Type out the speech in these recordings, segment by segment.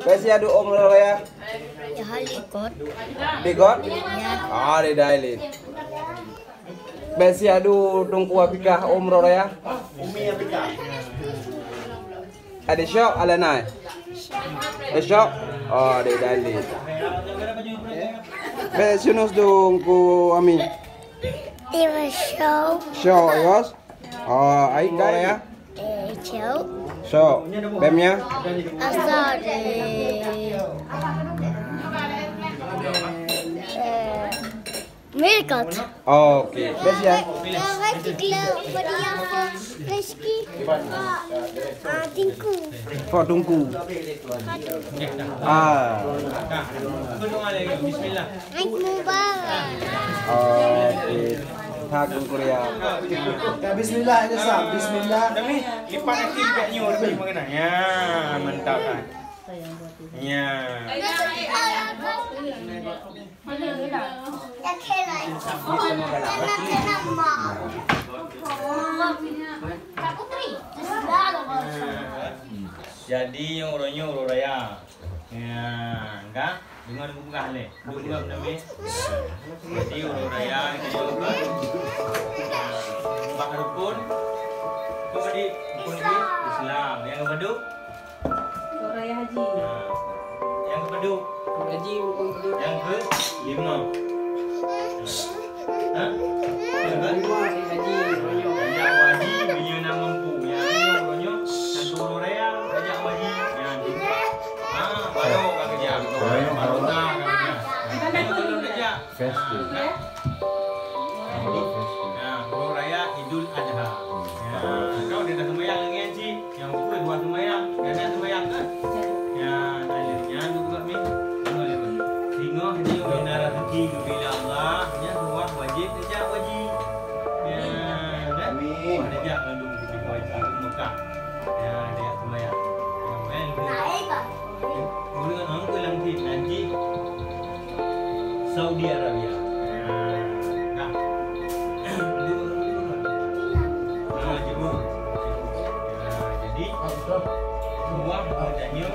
Besi adu Raya. Ya halikot. Bigot? Ya. Ah, di dailin. Besi adu tungku apikah Raya. Umi apikah. Ada syok ala naik. Syok. Oh, di dailin. Besi nus tungku ami. Tiba show. Syok, yos. Oh, aik Raya. Show. So, bemnya? Asal de. Milkot. Oke, besi ya. Tinku. Kok tungku? Ah. Bismillah. Naik mubarak. Oke. Hagung Korea. Ya bismillah aja sah. Bismillah. Tapi lipat nanti bagnya lebih mengenai. Ya, mantap kan. Ya. Jadi yang orangnya Raya. Ya, enggak? Dengar buka le. Buka namanya. Jadi Raya itu apa? Pak rukun. Kemudian rukun Islam. Yang kedua Raya Haji. yang kedua Haji rukun kedua. yang kelima. Hah? Yang kelima Haji ronyo. Rajak wajib punya nama mampu. Yang ronyo satu Raya rajak wajib. Yang juga. Baru kan kerja. Baru kan kerja. Yang belum kerja. Festival. Nah, Raya Idul Adha. Ya, kau dia dah sembahyang lagi Haji. Yang buku dua sembahyang. Dia dah sembahyang kan? Ya, akhirnya juga mi. Hingga Haji wina rezeki bila Allah. Ya, semua wajib kerja wajib. Ya, kan? Amin. Kerja lalu kita wajib Mekah. Ya, dia sembahyang. Yang lain. Kemudian angku lanjut nanti Saudi Arabia. Nah, jadi semua adanya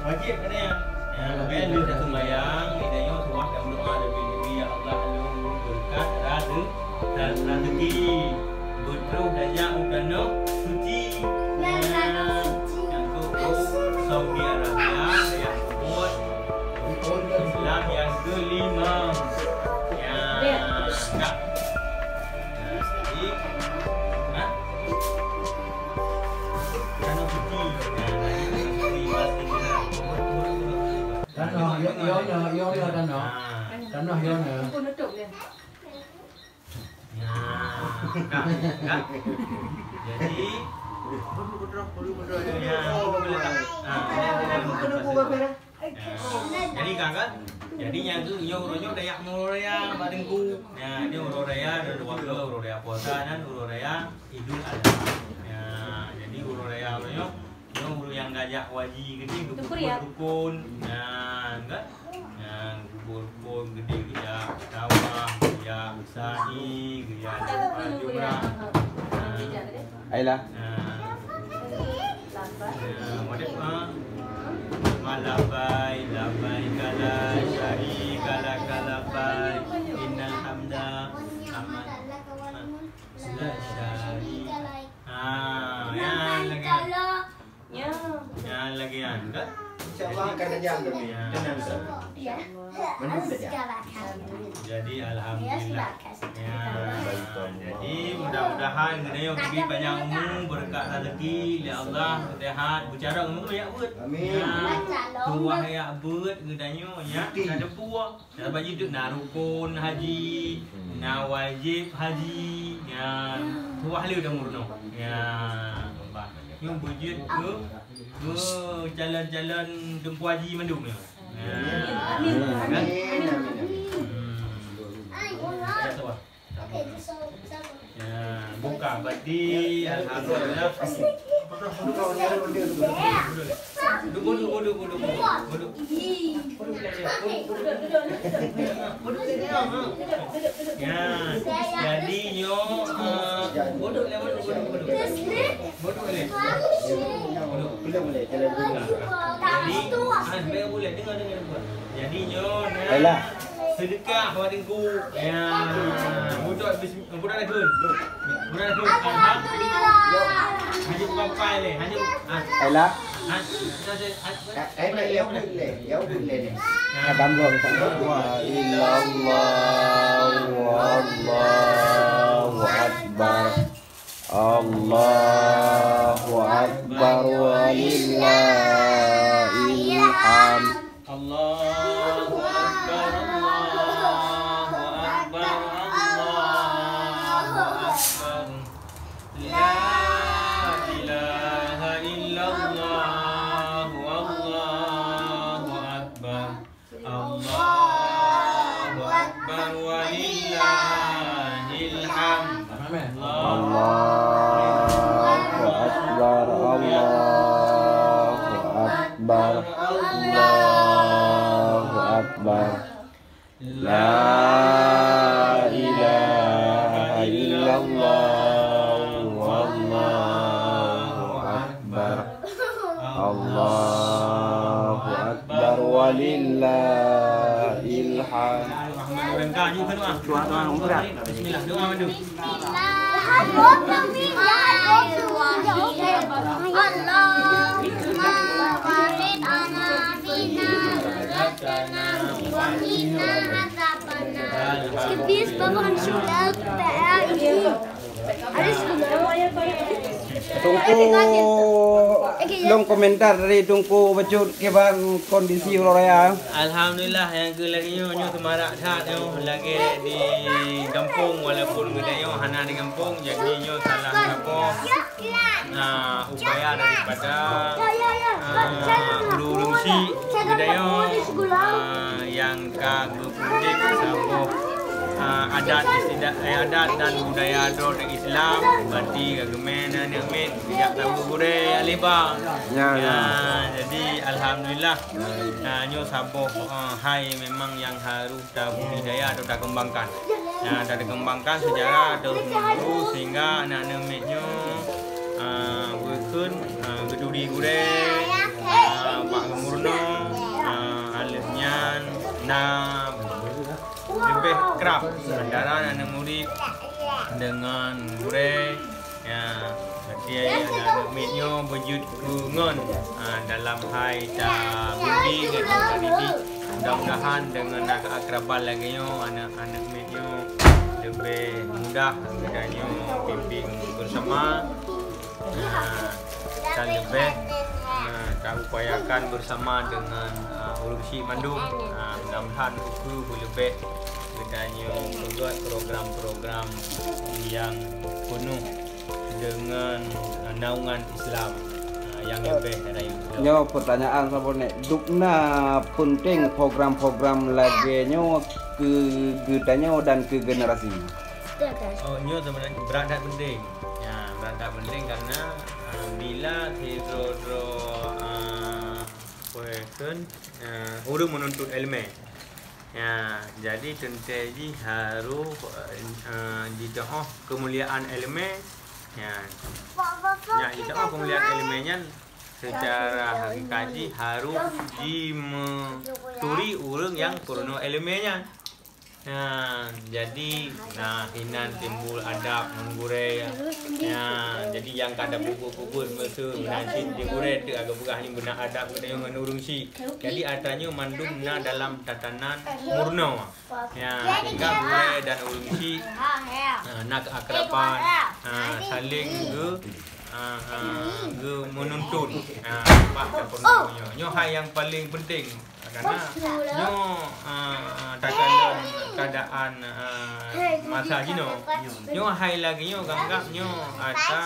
wajib kan ya. Makanya lu dah sembahyang, idanya semua dah berdoa lebih ya Allah lu berkat dan rezeki. Betul daya ukano suci. Yang tu Saudi Arabia yang buat Islam yang kelima. Ya, enggak. Jadi, Tanah suci. Tanah yo tanah yo Pun nutup dia. Ya, enggak. Jadi, jadi kakak, jadi yang tu yang urunya dayak Raya badengku. Ya, dia Raya ada waktu Raya puasa dan Raya Idul Adha. Ya, jadi Raya urunya yang gajah wajib gede rukun. Ya, enggak. Yang rukun gede gaya tawaf, gaya sa'i, gaya jumrah. Ayolah. Malabai, labai kala, syari kala kalabai, innal hamda, aman, syari. Yang lagi kan? InsyaAllah akan ajak kami. Tenang saja. Jadi alhamdulillah. Ya, jadi mudah-mudahan kita lebih banyak umur berkat rezeki ya Allah sehat bicara umur banyak buat. Amin. Tuah ya buat gedanya ya. Ada puak. Ada baju tu nak rukun haji, nak wajib haji. Ya, tuah lu dah murno. Ya, yang bujut ke jalan-jalan tempuh haji mandum ni. Amin. Amin. Ya, buka badi alhamdulillah. Duduk. Ya, jadi nyo bodoh. Jadi Baik boleh dengar. Jadi nyo Baiklah. sedekah pada ku. Ya. Budak lagun. Alham. Hanya papai le. Hanya Baiklah. Ini yang boleh ni. Kadam dulu. Wa illallah wallahu akbar. Allahu akbar walillahil hamd. Allahu akbar. Allahu akbar. Allahu akbar. La ilaha illallah wallahu akbar. Allahu akbar walillahil hamd. Allahu akbar. Allahu akbar. Allahu akbar. La ilaha illallah wallahu akbar. Allahu akbar walillahil hamd. Bengkak juga doa. Bismillah doa madu. Kebis bapak sudah Tungku long komentar dari Tungku Bacut ke bang kondisi Raya. Alhamdulillah yang ke lagi nyo semarak sat nyo lagi di kampung walaupun gedayo hana di kampung jadi nyo salah apa upaya daripada urungsi gedayo yang kagupundik sabuh adat adat dan budaya dor Islam berarti kagumena nikmat tidak tahu gure aliba jadi alhamdulillah nyo sabuh hai memang yang harus tahu budaya atau dah kembangkan dah dikembangkan secara terus menerus sehingga anak nikmatnyo berkun geduri gure pak gemurno alisnya lebih kerap antara anak murid dengan gure ya jadi anak muridnya berjud kungon dalam hai ta budi dengan didik mudah-mudahan dengan akraban lagi anak-anak muridnya lebih mudah kedannya pimpin bersama dan lebih upayakan bersama dengan urungsi Mandung mudah-mudahan uku lebih bedanya membuat program-program yang penuh dengan naungan Islam yang lebih dari itu. Nyo pertanyaan sabone dukna penting program-program lagi nyo ke gedanyo dan ke generasi. Oh nyo sebenarnya berat penting. Ya berat penting karena bila hidro urung menuntut ilmu. Ya, jadi tentu harus didoa kemuliaan ilmu. Ya, didoa kemuliaan ilmunya secara hakikati harus dimeturi urung yang kurno ilmunya. Jadi hinan timbul adab menggure ya jadi yang kada pukul mesum nanti digure tu agak bukan hanya benar adab kita yang menurungsi jadi adanya mandum dalam tatanan murno ya sehingga gure dan urungsi nak keakraban saling menuntut pak dan nyo hal yang paling penting karena nyo takalan keadaan masa gino nyo hai lagi nyo ganggap nyo ada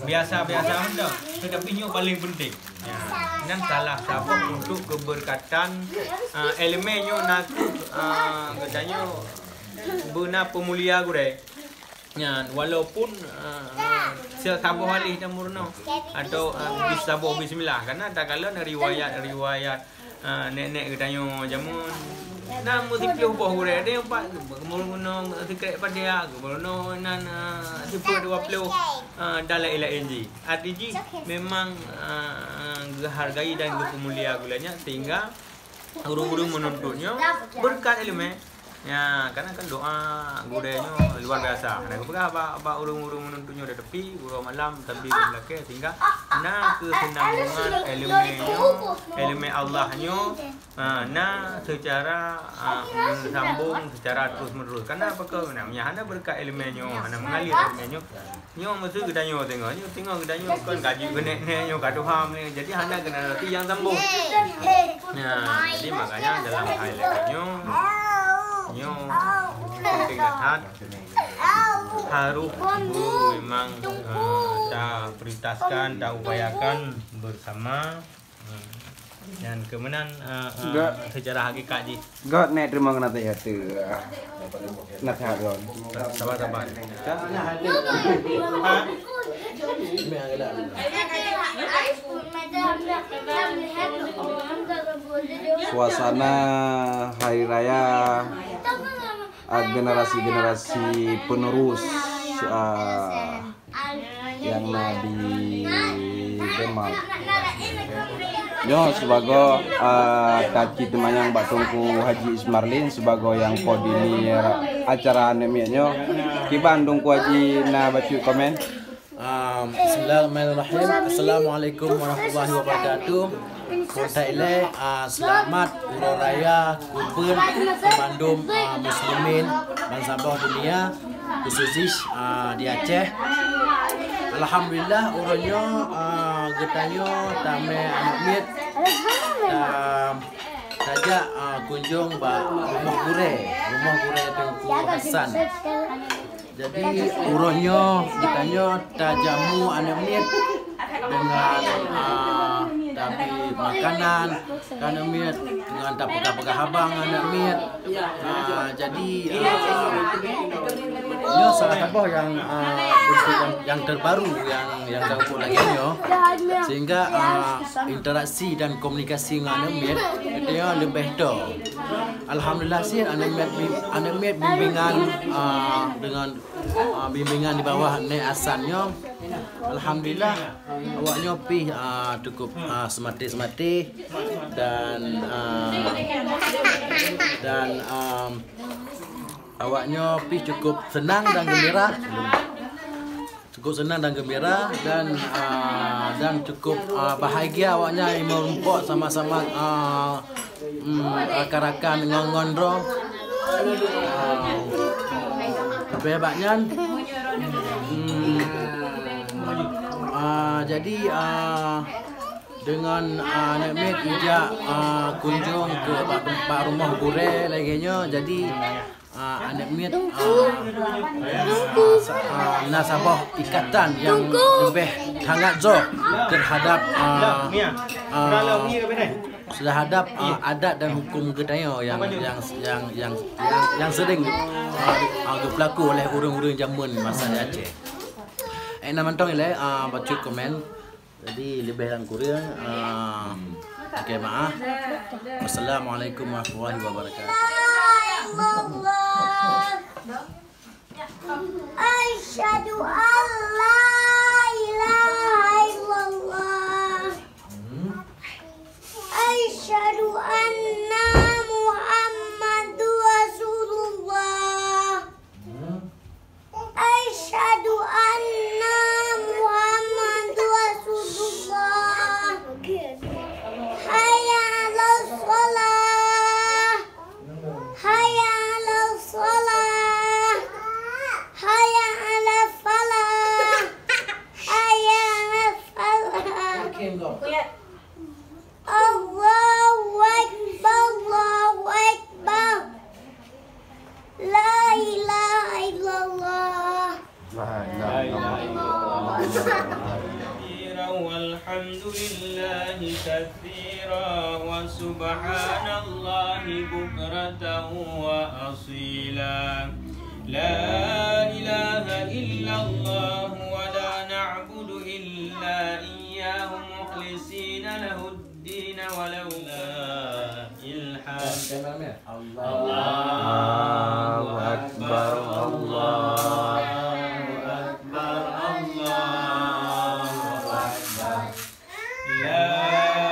biasa-biasa hendak tetapi nyo paling penting ya dan salah satu untuk keberkatan elemen nyo nak katanya benar pemulia gure ya walaupun sabuh halih temurno atau sabuh bismillah karena tak kala riwayat nenek katanya jamun nam mesti ubah gure dia pak kemuruno secret pada kemuruno nan tipe 20 dalam ila NG artinya memang hargai dan pemulia gulanya sehingga urung-urung menuntutnya berkat ilmu. Ya, karena kan doa gudanya luar biasa. Nah, kepada apa urung-urung menuntutnya dari tepi, urung malam tapi belakang sehingga nah kesenangan ilmu Allahnya nah secara bersambung secara terus menerus. Karena apa kau namanya? Hana berkat ilmunya, hana mengalir ilmunya. Nyo mesti gedanya tengok gedanya kan gaji gede nyo kado ham ni. Jadi hana kena roti yang sambung. Nah, jadi makanya dalam hal nyo penting banget harus memang kita prioritaskan, kita upayakan bersama dan kemudian secara hakikat ji. God nek terima kena ya tu. Nasihat gon. Sabar. Suasana hari raya generasi penerus yang di Demak. Yo sebagai kaki temanyang Mbak Tungku Haji Ismarlin sebagai yang koordinir acara anemia di Bandung ku Haji na baca komen. Bismillahirrahmanirrahim. Assalamualaikum warahmatullahi wabarakatuh. Kota ile selamat Hari Raya Kurban Bandung Muslimin dan Sabah dunia khususnya di Aceh. Alhamdulillah orangnya getanya tame anak mit saja kunjung rumah gure Tengku Hasan. Jadi orangnya getanya tajamu anak mit dengan tapi makanan anak mit dengan tak pegang habang anak mit. Jadi ini salah satu yang terbaru yang gabung lagi sehingga interaksi dan komunikasi dengan anak itu lebih dah. Alhamdulillah sih anak mit bimbingan dengan bimbingan di bawah Nek Asannya. Alhamdulillah awaknya pi cukup semati dan awaknya pi cukup senang dan gembira. Dan cukup bahagia awaknya merumpuk sama-sama rakan-rakan ngondro. Hebatnya jadi dengan Nek Mit ijak kunjung ke tempat rumah gure laginya. Jadi Nek Mit nasabah ikatan yang lebih hangat terhadap adat dan hukum gedaya yang sering berlaku oleh urang-urang zaman masa di Aceh. Namantong ile baca komen. Jadi lebih dan kurang okey maaf. Wassalamualaikum warahmatullahi wabarakatuh. Asyhadu an la ilaha illallah. Asyhadu anna Muhammadur Rasulullah. Asyhadu anna Muhammadur Rasulullah. Hayya 'alas shalah. Hayya 'alas shalah. Hayya 'alal falah. Hayya 'alal falah. Allahu Akbar, Allahu Akbar. La ilaha illallah. Walhamdulillahi katsira wa subhanallahi bukratan wa asila. La ilaha illallah wa la na'budu illa iyyahu mukhlisina lahuddin walau la ilham. Allahu Akbar, Allahu Akbar, Allahu Akbar. La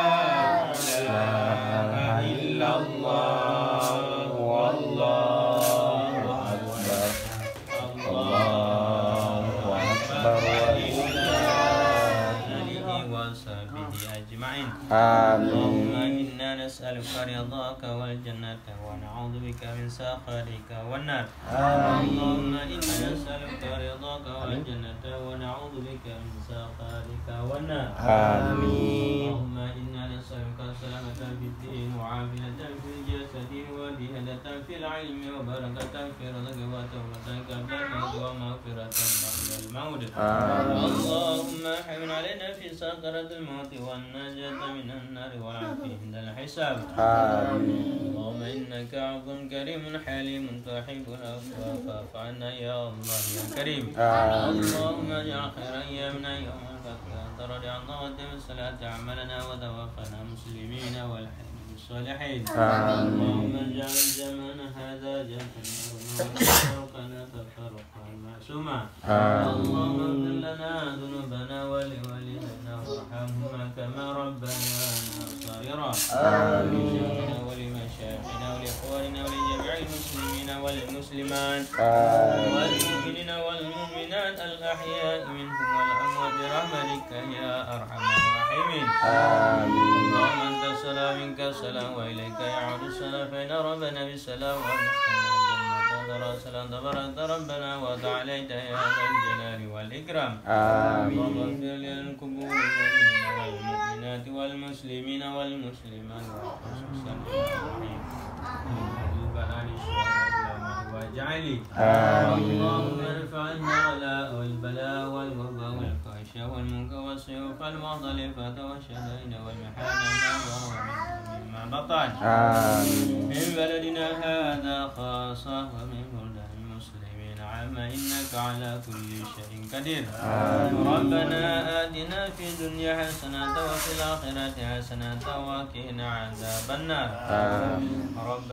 أمته أجمعين. آمين. اللهم إنا نسألك رضاك والجنة ونعوذ بك من سخطك والنار. اللهم إنا نسألك رضاك والجنة ونعوذ بك من سخطك والنار. آمين. اللهم إنا نسألك السلامة في الدين وعافية في الجسد وزيادة في العلم وبركة في الرزق وتوبة قبل الموت ومغفرة بعد الموت. اللهم حمل علينا في سكرة الموت والنجاة من النار والعافية عند الحساب. اللهم إنك عفو كريم حليم تحب العفو فاعف عنا يا الله يا كريم. اللهم اجعل خير أيامنا يوم الفتح ترضي الله وتم الصلاة أعمالنا وتوفنا مسلمين والحمد الصالحين. اللهم اجعل زمان هذا جنة وفرقنا تفرقا معصوما. اللهم اغفر لنا ذنوبنا ولوالدينا وارحمهما كما ربنا صغيرا. لشيخنا ولمشايخنا ولإخواننا ولجميع المسلمين والمسلمات والمؤمنين والمؤمنات الأحياء منهم والأموات برحمتك يا أرحم الراحمين. اللهم أنت السلام منك السلام وإليك يعود السلام فإن ربنا بالسلام وسلام تبارك ربنا وتعاليت يا ذا الجلال والإكرام. اللهم اغفر للقبور المؤمنين والمؤمنات والمسلمين والمسلمات وخصوصا واجعلي. اللهم ارفع عنا البلاء والوباء والفحشاء والمنكر والسيوف المختلفة والشدائد والمحن مما بطن من بلدنا هذا خاصة ومن بلدان المسلمين عامة إنك على كل شيء قدير. ربنا آتنا في الدنيا حسنة وفي الآخرة حسنة وقنا عذاب النار. ربنا